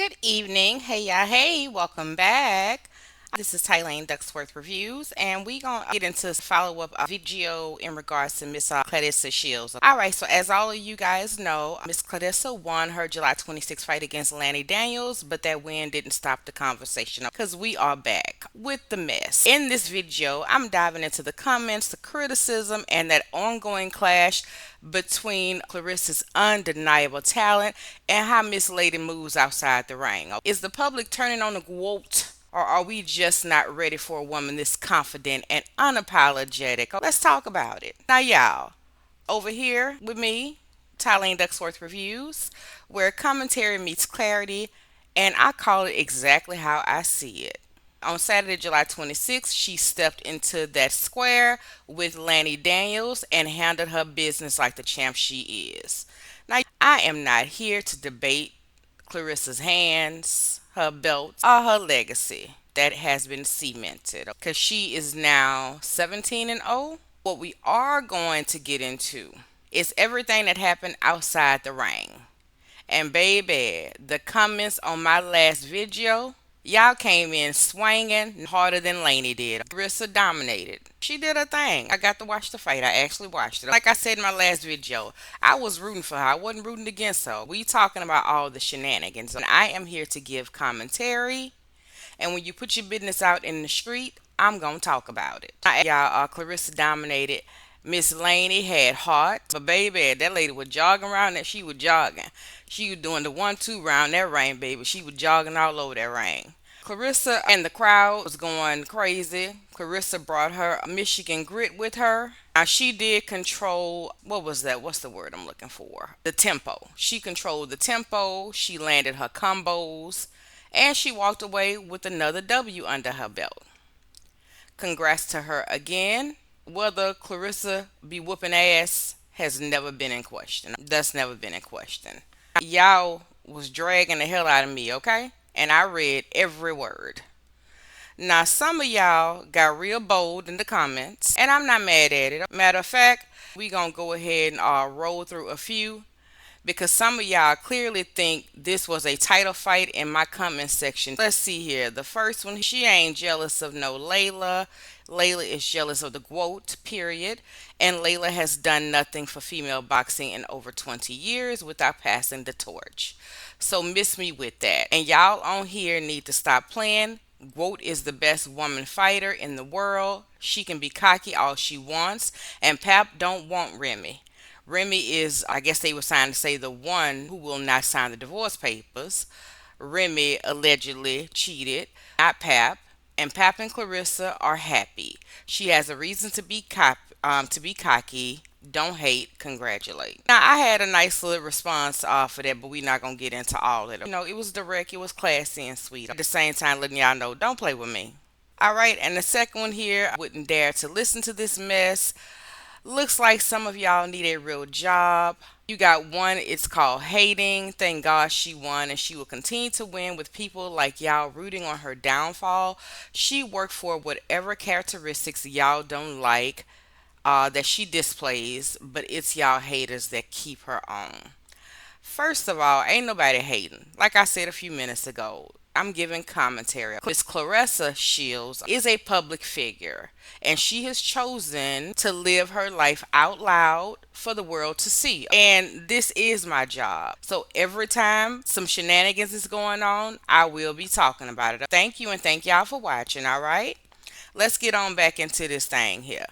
Good evening. Hey, y'all. Hey, welcome back. This is Tylane Ducksworth Reviews, and we gonna get into follow up video in regards to Miss Claressa Shields. All right, so as all of you guys know, Miss Clarissa won her July 26th fight against Lani Daniels, but that win didn't stop the conversation because we are back with the mess. In this video, I'm diving into the comments, the criticism, and that ongoing clash between Clarissa's undeniable talent and how Miss Lady moves outside the ring. Is the public turning on the GWOAT? Or are we just not ready for a woman this confident and unapologetic? Let's talk about it. Now, y'all, over here with me, Tylane Ducksworth Reviews, where commentary meets clarity, and I call it exactly how I see it. On Saturday, July 26th, she stepped into that square with Lani Daniels and handled her business like the champ she is. Now, I am not here to debate Clarissa's hands, her belt, or her legacy that has been cemented because she is now 17-0. What we are going to get into is everything that happened outside the ring. And baby, the comments on my last video, y'all came in swinging harder than Lani did. Clarissa dominated. She did her thing. I got to watch the fight. I actually watched it. Like I said in my last video, I was rooting for her. I wasn't rooting against her. We talking about all the shenanigans. And I am here to give commentary. And when you put your business out in the street, I'm going to talk about it. Y'all, Clarissa dominated. Miss Laney had heart, but baby, that lady was jogging around that she was jogging. She was doing the 1-2 round that ring, baby. She was jogging all over that ring. Clarissa and the crowd was going crazy. Clarissa brought her Michigan grit with her. Now she did control, what was that? What's the word I'm looking for? The tempo. She controlled the tempo. She landed her combos. And she walked away with another W under her belt. Congrats to her again. Whether Clarissa be whooping ass has never been in question. That's never been in question. Y'all was dragging the hell out of me, okay? And I read every word. Now, some of y'all got real bold in the comments, and I'm not mad at it. Matter of fact, we gonna go ahead and roll through a few because some of y'all clearly think this was a title fight in my comment section. Let's see here. The first one, she ain't jealous of no Layla. Layla is jealous of the GWOAT, period. And Layla has done nothing for female boxing in over 20 years without passing the torch. So miss me with that. And y'all on here need to stop playing. GWOAT is the best woman fighter in the world. She can be cocky all she wants. And Pap don't want Remy. Remy is, I guess they were trying to say, the one who will not sign the divorce papers. Remy allegedly cheated, not Pap, and Pap and Clarissa are happy. She has a reason to be cocky. Don't hate, congratulate. Now I had a nice little response for that, but we're not gonna get into all of it. It was direct, it was classy and sweet. At the same time, letting y'all know, don't play with me. All right, and the second one here, I wouldn't dare to listen to this mess. Looks like some of y'all need a real job. You got one, it's called hating. Thank God she won, and she will continue to win with people like y'all rooting on her downfall. She worked for whatever characteristics y'all don't like that she displays, but it's y'all haters that keep her on. First of all, ain't nobody hating. Like I said a few minutes ago, I'm giving commentary. Miss Claressa Shields is a public figure, and she has chosen to live her life out loud for the world to see. And this is my job. So every time some shenanigans is going on, I will be talking about it. Thank you, and thank y'all for watching, all right? Let's get on back into this thing here.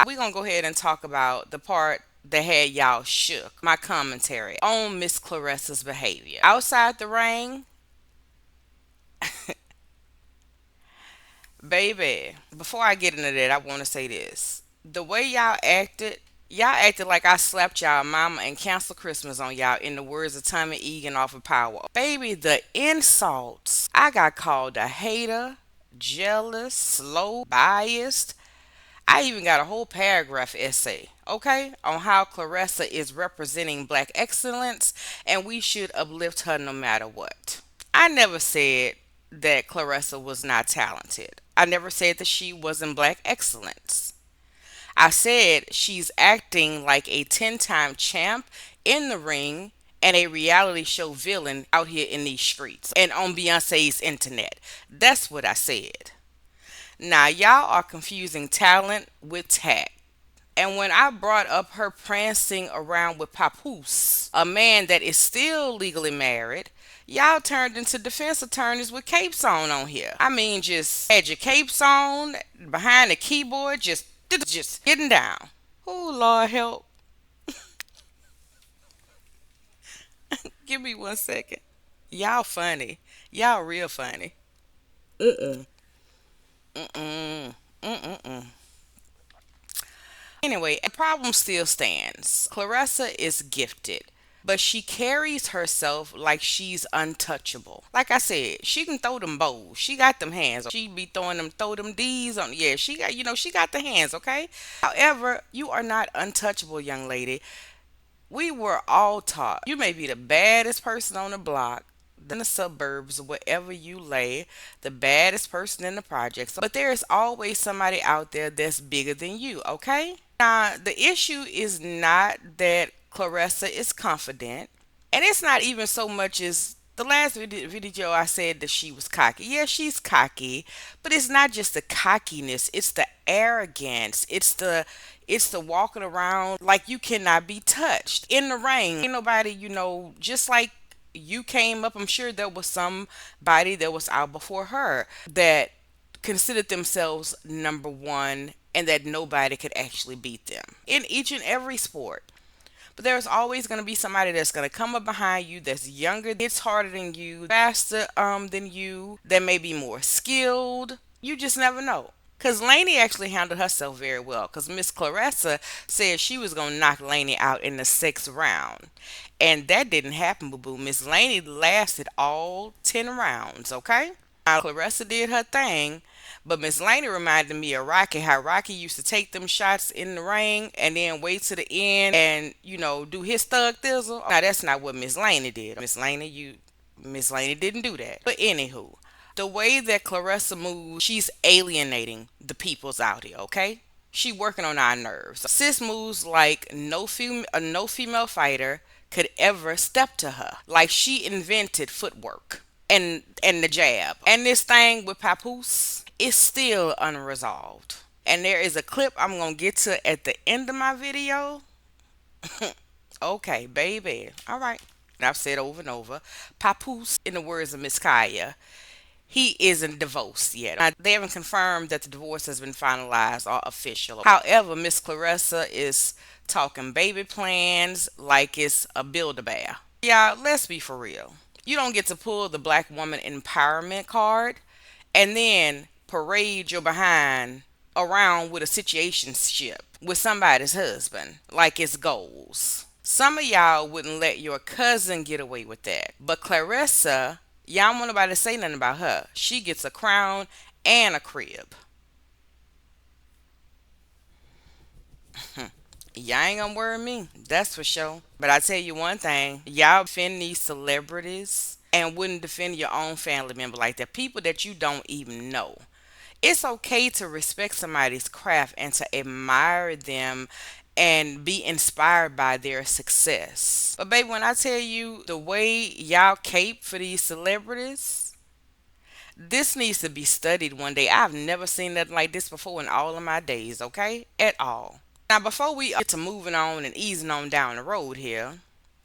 We're going to go ahead and talk about the part that had y'all shook. My commentary on Miss Claressa's behavior. Outside the ring, baby, before I get into that, I want to say this. The way y'all acted like I slapped y'all mama and canceled Christmas on y'all in the words of Tommy Egan off of Power. Baby, the insults. I got called a hater, jealous, slow, biased. I even got a whole paragraph essay, okay, on how Clarissa is representing black excellence and we should uplift her no matter what. I never said that Clarissa was not talented. I never said that she wasn't black excellence. I said she's acting like a 10-time champ in the ring and a reality show villain out here in these streets and on Beyonce's internet. That's what I said. Now, y'all are confusing talent with tact. And when I brought up her prancing around with Papoose, a man that is still legally married, y'all turned into defense attorneys with capes on here. I mean, just had your capes on behind the keyboard, just getting down. Oh, Lord help. Give me 1 second. Y'all funny. Y'all real funny. Uh-uh. Mm-mm. Mm-mm. Anyway, the problem still stands. Clarissa is gifted, but she carries herself like she's untouchable. Like I said, she can throw them bows. She got them hands. She be throw them D's on. Yeah, she got, she got the hands, okay? However, you are not untouchable, young lady. We were all taught you may be the baddest person on the block, in the suburbs, wherever you lay, the baddest person in the projects. But there is always somebody out there that's bigger than you, okay? Now, the issue is not that Clarissa is confident, and it's not even so much as the last video I said that she was cocky. Yeah, she's cocky, but it's not just the cockiness, it's the arrogance, it's the walking around like you cannot be touched. In the rain, ain't nobody, just like you came up, I'm sure there was somebody that was out before her that considered themselves number one and that nobody could actually beat them in each and every sport. But there's always going to be somebody that's going to come up behind you that's younger, it's harder than you, faster than you, that may be more skilled. You just never know. Because Lainey actually handled herself very well. Because Miss Claressa said she was going to knock Lainey out in the sixth round. And that didn't happen, boo boo. Miss Lainey lasted all 10 rounds, okay? Now, Claressa did her thing, but Miss Laney reminded me of Rocky, how Rocky used to take them shots in the ring and then wait to the end and, do his thug thizzle. Now that's not what Miss Laney did. Miss Laney didn't do that. But anywho, the way that Clarissa moves, she's alienating the peoples out here, okay? She working on our nerves. Sis moves like no female fighter could ever step to her. Like she invented footwork and the jab. And this thing with Papoose is still unresolved. And there is a clip I'm gonna get to at the end of my video. Okay, baby. All right. I've said over and over. Papoose, in the words of Miss Kaya, he isn't divorced yet. Now, they haven't confirmed that the divorce has been finalized or official. However, Miss Clarissa is talking baby plans like it's a build-a-bear. Yeah, let's be for real. You don't get to pull the black woman empowerment card and then parade your behind around with a situationship with somebody's husband like it's goals. Some of y'all wouldn't let your cousin get away with that. But Clarissa, y'all don't want nobody to say nothing about her. She gets a crown and a crib. Y'all ain't gonna worry me. That's for sure. But I tell you one thing, y'all defend these celebrities and wouldn't defend your own family member like that. People that you don't even know. It's okay to respect somebody's craft and to admire them and be inspired by their success. But baby, when I tell you the way y'all cape for these celebrities, this needs to be studied one day. I've never seen nothing like this before in all of my days, okay? At all. Now, before we get to moving on and easing on down the road here,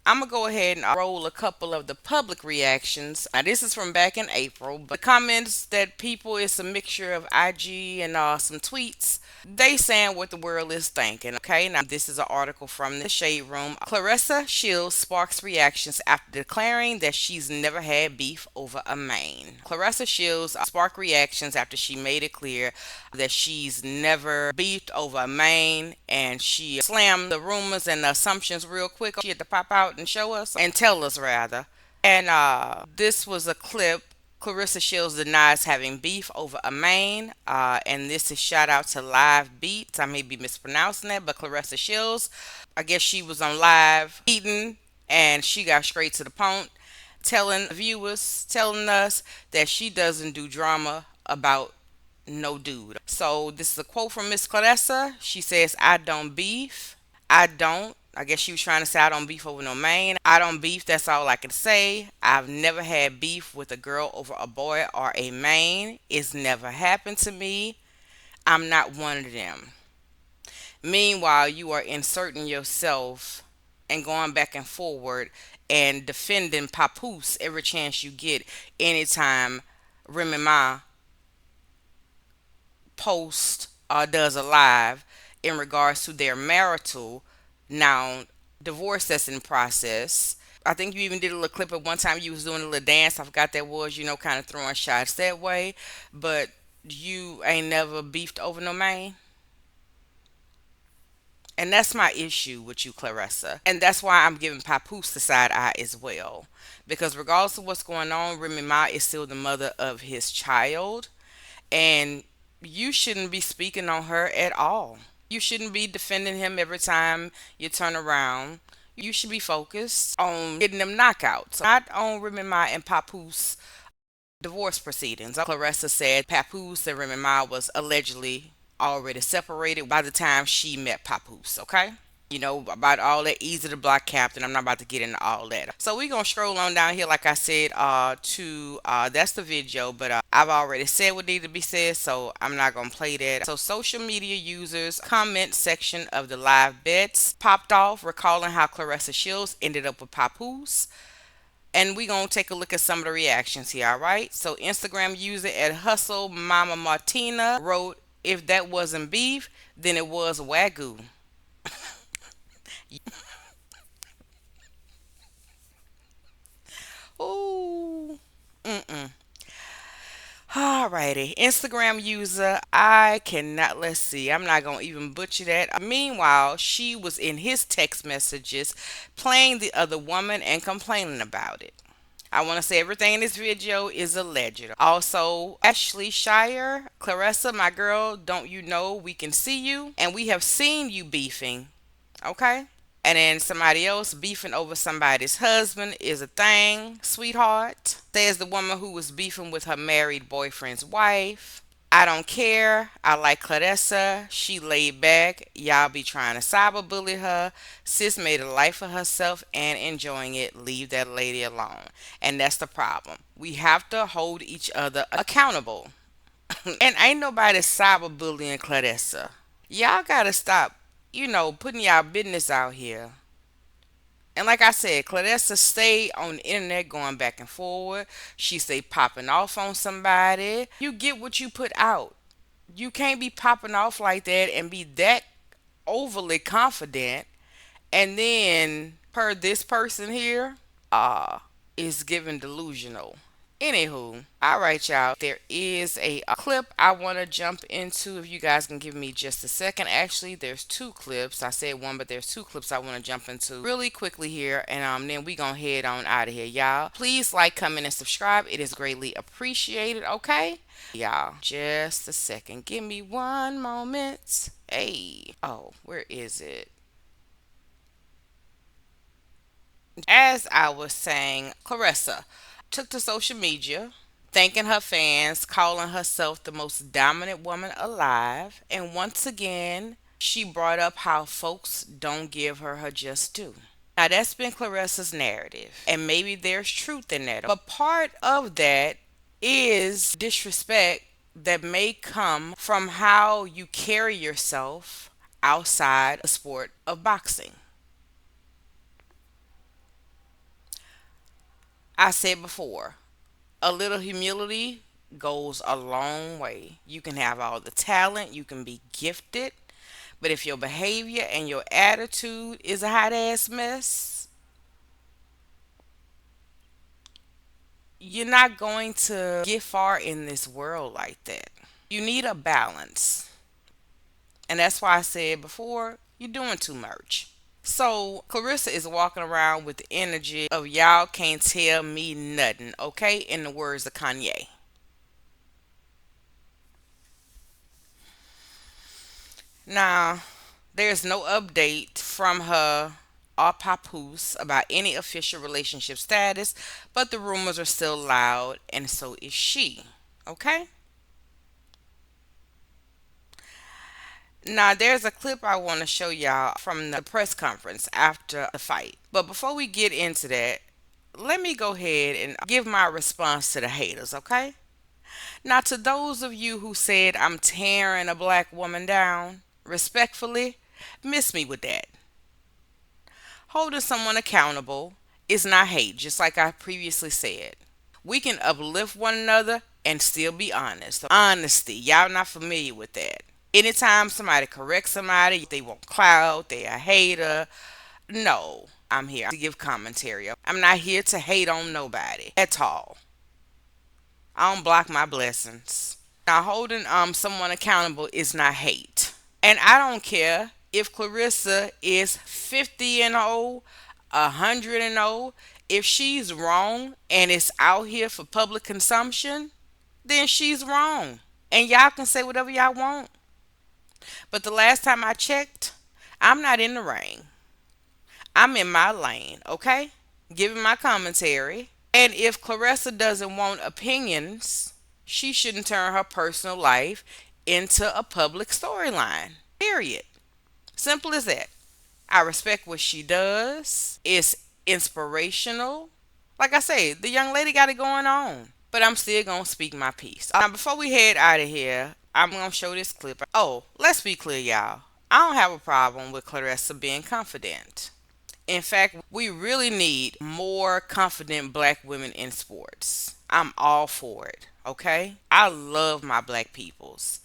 I'm going to go ahead and roll a couple of the public reactions. Now, this is from back in April, but the comments that people, it's a mixture of IG and some tweets. They saying what the world is thinking. Okay, now this is an article from the Shade Room. Claressa Shields sparks reactions after declaring that she's never had beef over a man. Claressa Shields sparked reactions after she made it clear that she's never beefed over a man, and she slammed the rumors and the assumptions real quick. She had to pop out and show us, and tell us rather. And this was a clip. Claressa Shields denies having beef over a man, and this is shout out to Live Beats. I may be mispronouncing that, but Claressa Shields, I guess she was on live eating, and she got straight to the point, telling viewers, telling us that she doesn't do drama about no dude. So this is a quote from Miss Claressa. She says, "I don't beef. I don't. I guess she was trying to say I don't beef over no man. I don't beef. That's all I can say. I've never had beef with a girl over a boy or a man. It's never happened to me. I'm not one of them. Meanwhile, you are inserting yourself and going back and forward and defending Papoose every chance you get. Anytime Remy Ma posts or does a live in regards to their marital now divorce that's in process. I think you even did a little clip at one time. You was doing a little dance. I forgot that was, kind of throwing shots that way. But you ain't never beefed over no man. And that's my issue with you, Clarissa. And that's why I'm giving Papoose the side eye as well. Because regardless of what's going on, Remy Ma is still the mother of his child. And you shouldn't be speaking on her at all. You shouldn't be defending him every time you turn around. You should be focused on getting them knockouts, not on Remy Ma and Papoose divorce proceedings. Clarissa said Papoose and Remy Ma was allegedly already separated by the time she met Papoose, okay? About all that easy to block captain. I'm not about to get into all that. So we're gonna scroll on down here, like I said, to that's the video, but I've already said what needed to be said, so I'm not gonna play that. So social media users comment section of the live bets popped off, recalling how Claressa Shields ended up with Papoose. And we gonna take a look at some of the reactions here, all right? So Instagram user at Hustle Mama Martina wrote, "If that wasn't beef, then it was wagyu." Ooh. Mm-mm. Alrighty. Instagram user, I cannot, let's see, I'm not going to even butcher that. Meanwhile, she was in his text messages playing the other woman and complaining about it. I want to say everything in this video is alleged. Also, Ashley Shire, Clarissa, my girl, don't you know we can see you? And we have seen you beefing, okay? And then somebody else beefing over somebody's husband is a thing, sweetheart. Says the woman who was beefing with her married boyfriend's wife. I don't care. I like Claressa. She laid back. Y'all be trying to cyberbully her. Sis made a life for herself and enjoying it. Leave that lady alone. And that's the problem. We have to hold each other accountable. And ain't nobody cyberbullying Claressa. Y'all gotta stop, putting y'all business out here. And like I said, Clarissa stay on the internet going back and forward. She stay popping off on somebody. You get what you put out. You can't be popping off like that and be that overly confident. And then, per this person here, is given delusional. Anywho, all right, y'all. There is a clip I want to jump into. If you guys can give me just a second. Actually, there's two clips. I said one, but there's two clips I want to jump into really quickly here, and then we gonna head on out of here, y'all. Please like, comment, and subscribe. It is greatly appreciated. Okay, y'all. Just a second. Give me one moment. Hey. Oh, where is it? As I was saying, Clarissa took to social media, thanking her fans, calling herself the most dominant woman alive, and once again, she brought up how folks don't give her her just due. Now, that's been Clarissa's narrative, and maybe there's truth in that. But part of that is disrespect that may come from how you carry yourself outside the sport of boxing. I said before, a little humility goes a long way. You can have all the talent, you can be gifted, but if your behavior and your attitude is a hot ass mess, you're not going to get far in this world like that. You need a balance. And that's why I said before, you're doing too much. So Clarissa is walking around with the energy of y'all can't tell me nothing, okay? In the words of Kanye. Now, there's no update from her or Papoose about any official relationship status, but the rumors are still loud, and so is she. Okay? Now, there's a clip I want to show y'all from the press conference after the fight. But before we get into that, let me go ahead and give my response to the haters, okay? Now, to those of you who said I'm tearing a black woman down, respectfully, miss me with that. Holding someone accountable is not hate, just like I previously said. We can uplift one another and still be honest. Honesty, y'all not familiar with that. Anytime somebody corrects somebody, they want clout, they a hater. No, I'm here to give commentary. I'm not here to hate on nobody at all. I don't block my blessings. Now, holding someone accountable is not hate. And I don't care if Clarissa is 50 and old, 100 and old. If she's wrong and it's out here for public consumption, then she's wrong. And y'all can say whatever y'all want. But the last time I checked, I'm not in the ring. I'm in my lane, okay? Giving my commentary. And if Clarissa doesn't want opinions, she shouldn't turn her personal life into a public storyline. Period. Simple as that. I respect what she does. It's inspirational. Like I say, the young lady got it going on. But I'm still going to speak my piece. Now, before we head out of here, I'm going to show this clip. Oh, let's be clear, y'all. I don't have a problem with Clarissa being confident. In fact, we really need more confident black women in sports. I'm all for it, okay? I love my black peoples.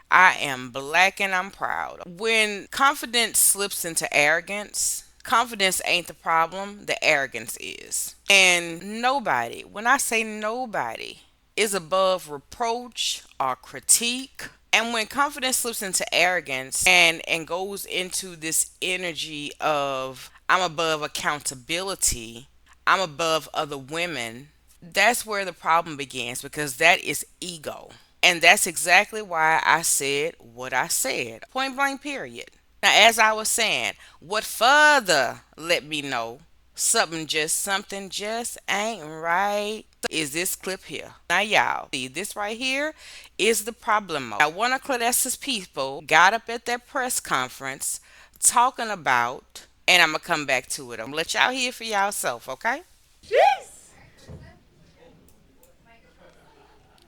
I am black and I'm proud. When confidence slips into arrogance, confidence ain't the problem, the arrogance is. And nobody, when I say nobody, is above reproach or critique. And when confidence slips into arrogance and goes into this energy of I'm above accountability, I'm above other women, that's where the problem begins because that is ego. And that's exactly why I said what I said. Point blank, period. Now, as I was saying, what further let me know something just ain't right is this clip here. Now, y'all, see, this right here is the problem. Now, one of Claressa's people got up at that press conference talking about, and I'm going to come back to it. I'm going to let y'all hear for yourself, okay? Jeez.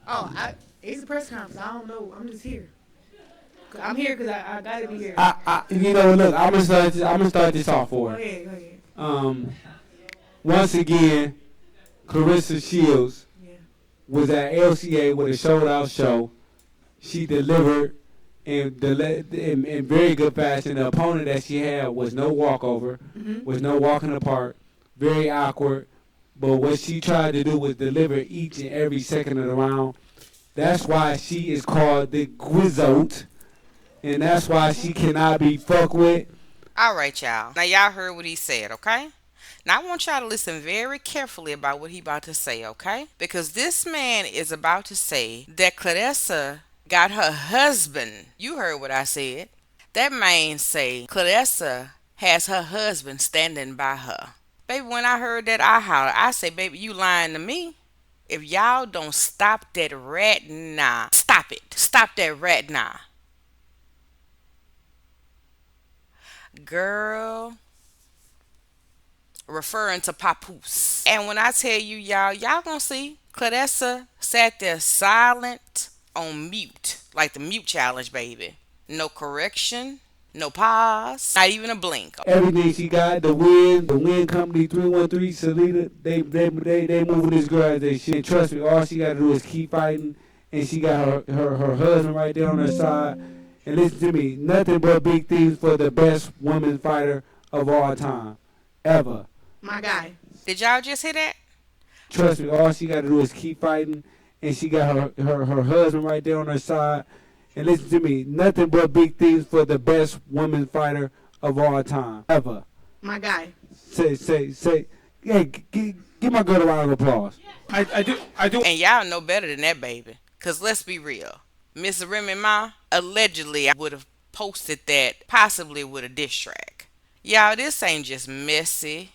Oh, it's a press conference. I don't know. I'm just here. I'm here because I gotta be here. Look, I'm gonna start this off Go for her. ahead, go ahead. Um, Once again, Claressa Shields Yeah. was at LCA with a sold-out show. She delivered in very good fashion. The opponent that she had was no walkover, was no walk in the park, very awkward. But what she tried to do was deliver each and every second of the round. That's why she is called the GWOAT, and that's why she cannot be fucked with. All right, y'all. Now, y'all heard what he said, okay? Now, I want y'all to listen very carefully about what he about to say, okay? Because this man is about to say that Clarissa got her husband. You heard what I said. That man say Clarissa has her husband standing by her. Baby, when I heard that, I hollered. I say, baby, you lying to me. If y'all don't stop that rat now, stop it. Stop that rat now. Girl, referring to Papoose. And when I tell you, y'all gonna see Clarissa sat there silent on mute, like the mute challenge, baby. No correction, no pause, not even a blink. Everything she got, the win company 313, Selena, they moving this girl as they shit. Trust me, all she gotta do is keep fighting, and she got her husband right there on her side. And listen to me, nothing but big things for the best woman fighter of all time, ever. My guy. Did y'all just hear that? Trust me, all she gotta do is keep fighting, and she got her husband right there on her side. And listen to me, nothing but big things for the best woman fighter of all time, ever. My guy. Say, hey, give my girl a round of applause. I do. And y'all know better than that, baby. Cause let's be real. Miss Remy Ma allegedly would have posted that possibly with a diss track. Y'all, this ain't just messy.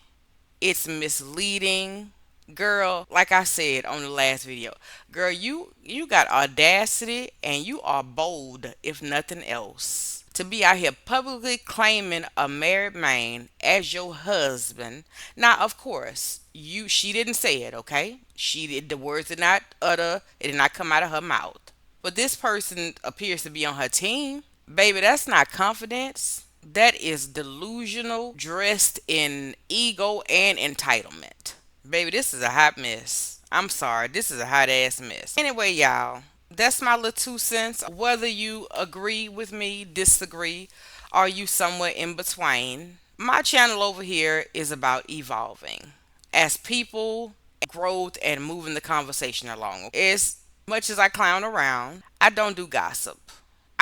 It's misleading. Girl, like I said on the last video, girl, you got audacity and you are bold, if nothing else, to be out here publicly claiming a married man as your husband. Now, of course, she didn't say it, okay? She did the words did not utter, it did not come out of her mouth. But this person appears to be on her team. Baby, that's not confidence. That is delusional, dressed in ego and entitlement. Baby, this is a hot mess. I'm sorry, this is a hot ass mess. Anyway, y'all, that's my little 2 cents. Whether you agree with me, disagree, or you somewhere in between, my channel over here is about evolving as people, growth, and moving the conversation along. As much as I clown around, I don't do gossip.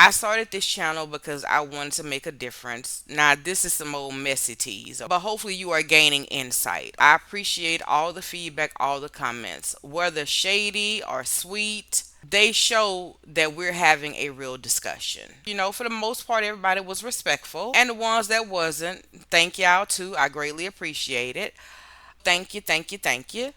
I started this channel because I wanted to make a difference. Now, this is some old messy teas, but hopefully, you are gaining insight. I appreciate all the feedback, all the comments, whether shady or sweet. They show that we're having a real discussion. For the most part, everybody was respectful, and the ones that wasn't, thank y'all too. I greatly appreciate it. Thank you, thank you, thank you.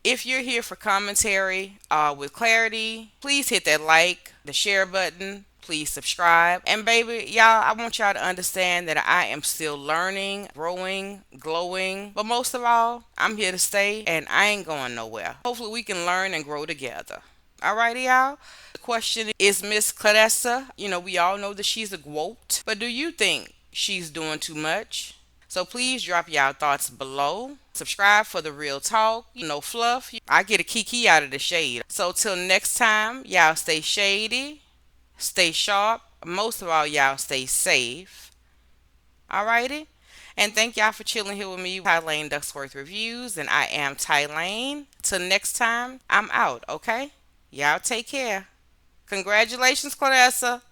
If you're here for commentary with clarity, please hit that like, the share button. Please subscribe. And baby, y'all, I want y'all to understand that I am still learning, growing, glowing. But most of all, I'm here to stay and I ain't going nowhere. Hopefully, we can learn and grow together. Alrighty, y'all. The question is Miss Claressa. We all know that she's a GWOAT. But do you think she's doing too much? So please drop y'all thoughts below. Subscribe for the real talk, no fluff. I get a kiki out of the shade. So till next time, y'all stay shady, stay sharp. Most of all, y'all stay safe. Alrighty? And thank y'all for chilling here with me, Tylane Ducksworth Reviews. And I am Tylane. Till next time, I'm out, okay? Y'all take care. Congratulations, Clarissa.